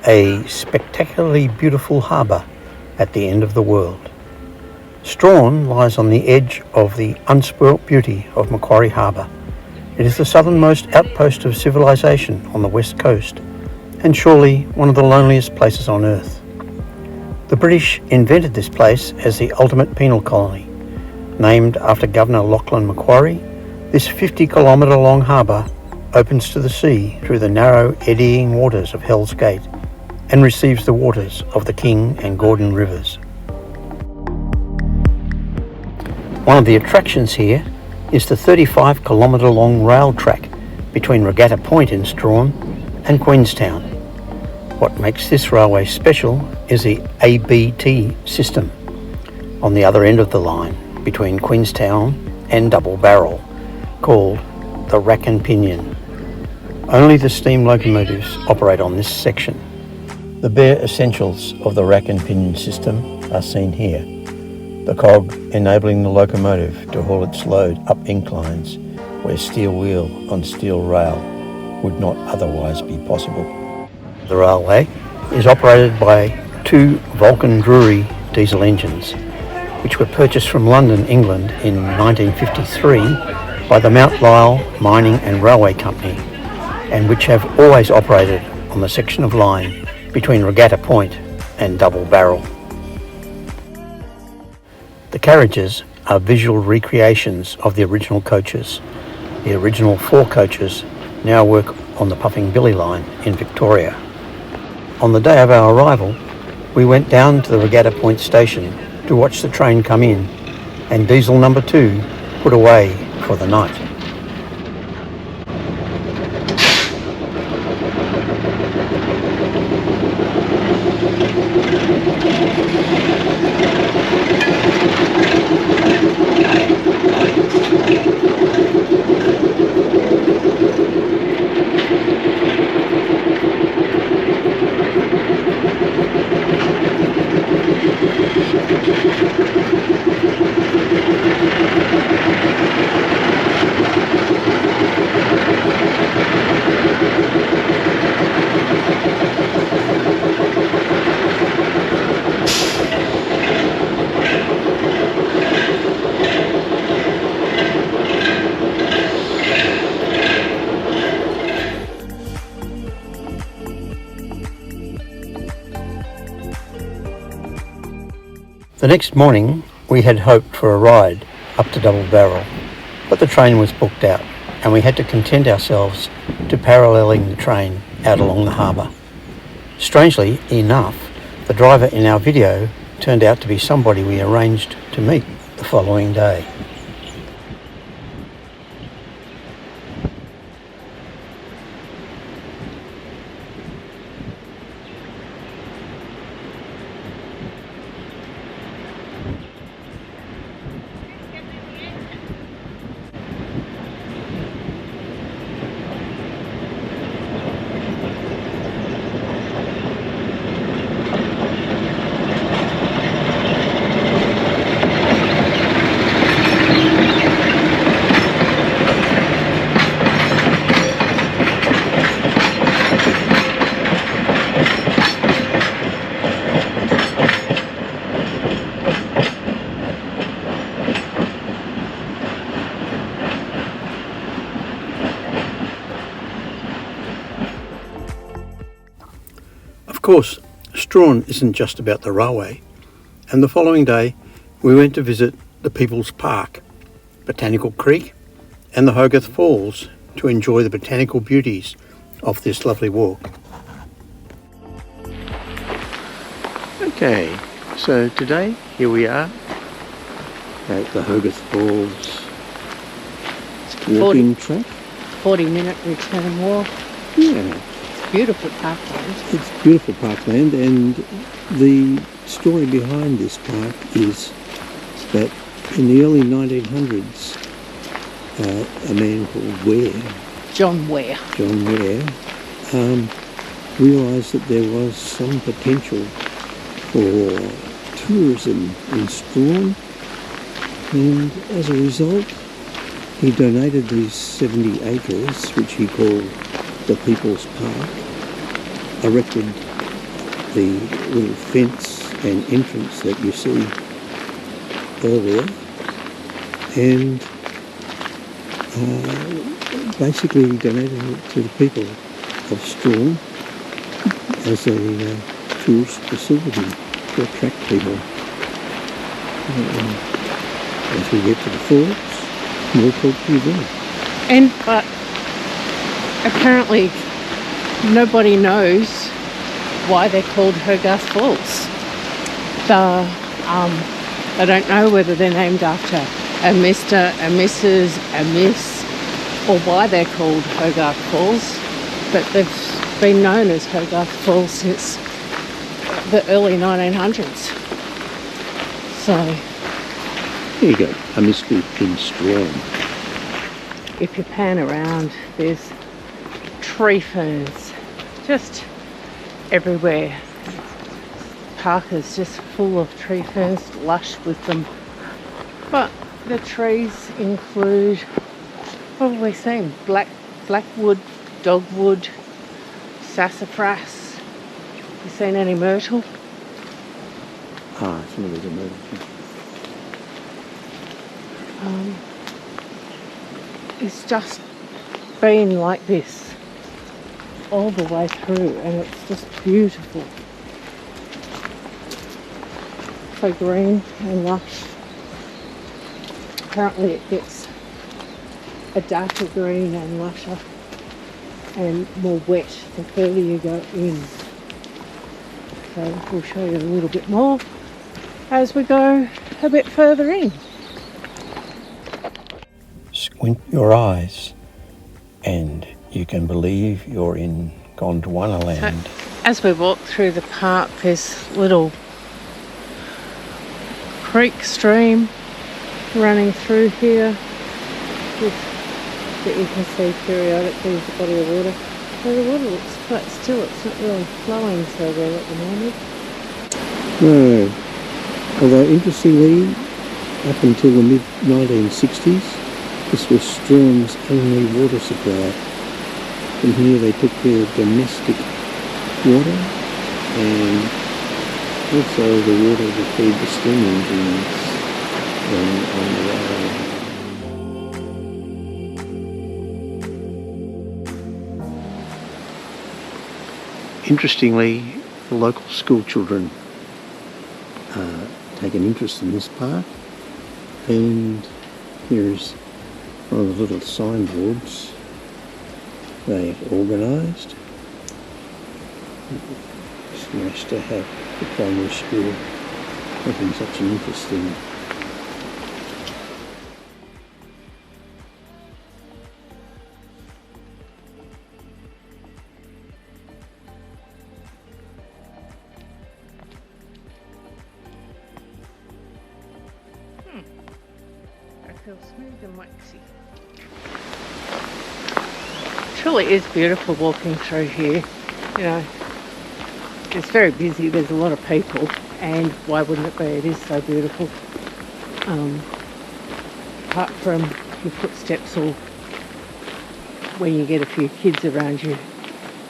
a spectacularly beautiful harbour at the end of the world. Strahan lies on the edge of the unspoilt beauty of Macquarie Harbour. It is the southernmost outpost of civilization on the west coast, and surely one of the loneliest places on earth. The British invented this place as the ultimate penal colony. Named after Governor Lachlan Macquarie, this 50-kilometre long harbour opens to the sea through the narrow, eddying waters of Hell's Gate and receives the waters of the King and Gordon rivers. One of the attractions here is the 35-kilometre long rail track between Regatta Point in Strahan and Queenstown. What makes this railway special is the ABT system on the other end of the line between Queenstown and Double Barrel, called the rack and pinion. Only the steam locomotives operate on this section. The bare essentials of the rack and pinion system are seen here. The cog enabling the locomotive to haul its load up inclines where steel wheel on steel rail would not otherwise be possible. The railway is operated by two Vulcan Drury diesel engines, which were purchased from London, England in 1953 by the Mount Lyell Mining and Railway Company, and which have always operated on the section of line between Regatta Point and Double Barrel. The carriages are visual recreations of the original coaches. The original 4 coaches now work on the Puffing Billy line in Victoria. On the day of our arrival, we went down to the Regatta Point station to watch the train come in and diesel number 2 put away for the night. The next morning we had hoped for a ride up to Double Barrel, but the train was booked out and we had to content ourselves to paralleling the train out along the harbour. Strangely enough, the driver in our video turned out to be somebody we arranged to meet the following day. Of course, Strahan isn't just about the railway, and the following day we went to visit the People's Park, Botanical Creek and the Hogarth Falls to enjoy the botanical beauties of this lovely walk. Okay, so today here we are at the Hogarth Falls walking track. 40-minute return walk. Yeah. Beautiful parkland. It's beautiful parkland, and the story behind this park is that in the early 1900s, a man called John Ware, realised that there was some potential for tourism in Strahan, and as a result, he donated these 70 acres, which he called the People's Park, erected the little fence and entrance that you see earlier, and basically donated it to the people of Strahan as a tourist facility to attract people. As we get to the falls, more people there. And but apparently nobody knows why they're called Hogarth Falls. They don't know whether they're named after a Mr., a Mrs., a Miss, or why they're called Hogarth Falls, but they've been known as Hogarth Falls since the early 1900s. So here you go, a mystery in Strahan. if you pan around, there's tree ferns just everywhere. Park is just full of tree ferns, lush with them. But the trees include, what have we seen? Blackwood, dogwood, sassafras. You seen any myrtle? Some of these are myrtle. It's just been like this all the way through, and it's just beautiful. So green and lush. Apparently it gets a darker green and lusher and more wet the further you go in. So we'll show you a little bit more as we go a bit further in. Squint your eyes and you can believe you're in Gondwana land. So, as we walk through the park, there's little creek stream running through here that you can see periodically as a body of water. So the water looks quite still, it's not really flowing so well at the moment. No, although interestingly, up until the mid-1960s, this was Strahan's only water supply. From here they took their domestic water and also the water to feed the steam engines on the rail. Interestingly, the local school children take an interest in this park, and here's one of the little signboards they have organised. It's nice to have the primary school having such an interesting I feel smooth and waxy. Truly is beautiful walking through here. You know, it's very busy, there's a lot of people, and why wouldn't it be? It is so beautiful. Apart from your footsteps or when you get a few kids around you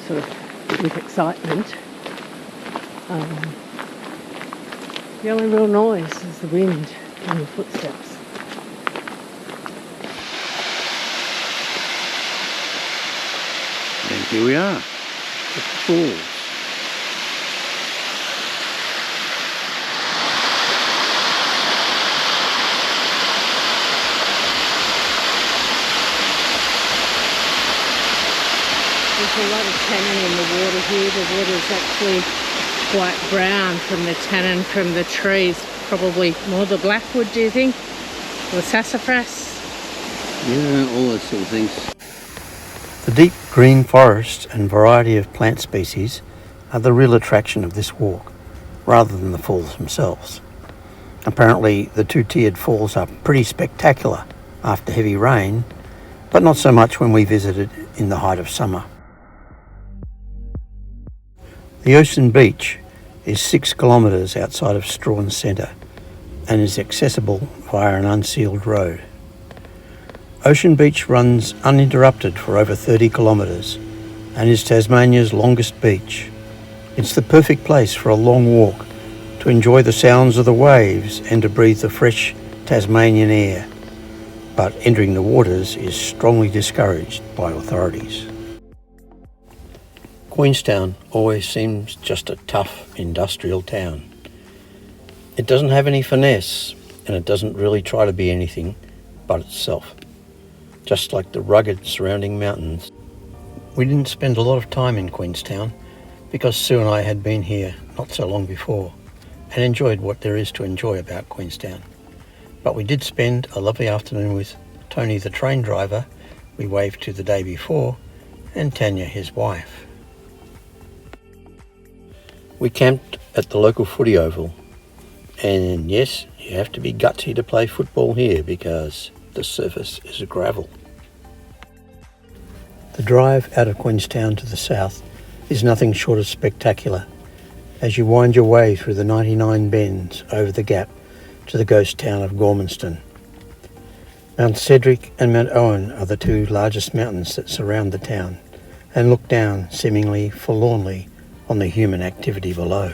sort of with excitement, the only real noise is the wind and your footsteps. And here we are, at the falls. There's a lot of tannin in the water here. The water is actually quite brown from the tannin from the trees. Probably more the blackwood, do you think? Or the sassafras? Yeah, all those sort of things. The deep green forest and variety of plant species are the real attraction of this walk, rather than the falls themselves. Apparently the two-tiered falls are pretty spectacular after heavy rain, but not so much when we visited in the height of summer. The Ocean Beach is 6 kilometres outside of Strahan Centre and is accessible via an unsealed road. Ocean Beach runs uninterrupted for over 30 kilometres and is Tasmania's longest beach, It's the perfect place for a long walk, to enjoy the sounds of the waves and to breathe the fresh Tasmanian air. But entering the waters is strongly discouraged by authorities. Queenstown always seems just a tough industrial town. It doesn't have any finesse, and it doesn't really try to be anything but itself, just like the rugged surrounding mountains. We didn't spend a lot of time in Queenstown because Sue and I had been here not so long before and enjoyed what there is to enjoy about Queenstown. But we did spend a lovely afternoon with Tony, the train driver we waved to the day before, and Tanya, his wife. We camped at the local footy oval, and yes, you have to be gutsy to play football here because the surface is gravel. The drive out of Queenstown to the south is nothing short of spectacular as you wind your way through the 99 bends over the gap to the ghost town of Gormanston. Mount Cedric and Mount Owen are the two largest mountains that surround the town and look down seemingly forlornly on the human activity below.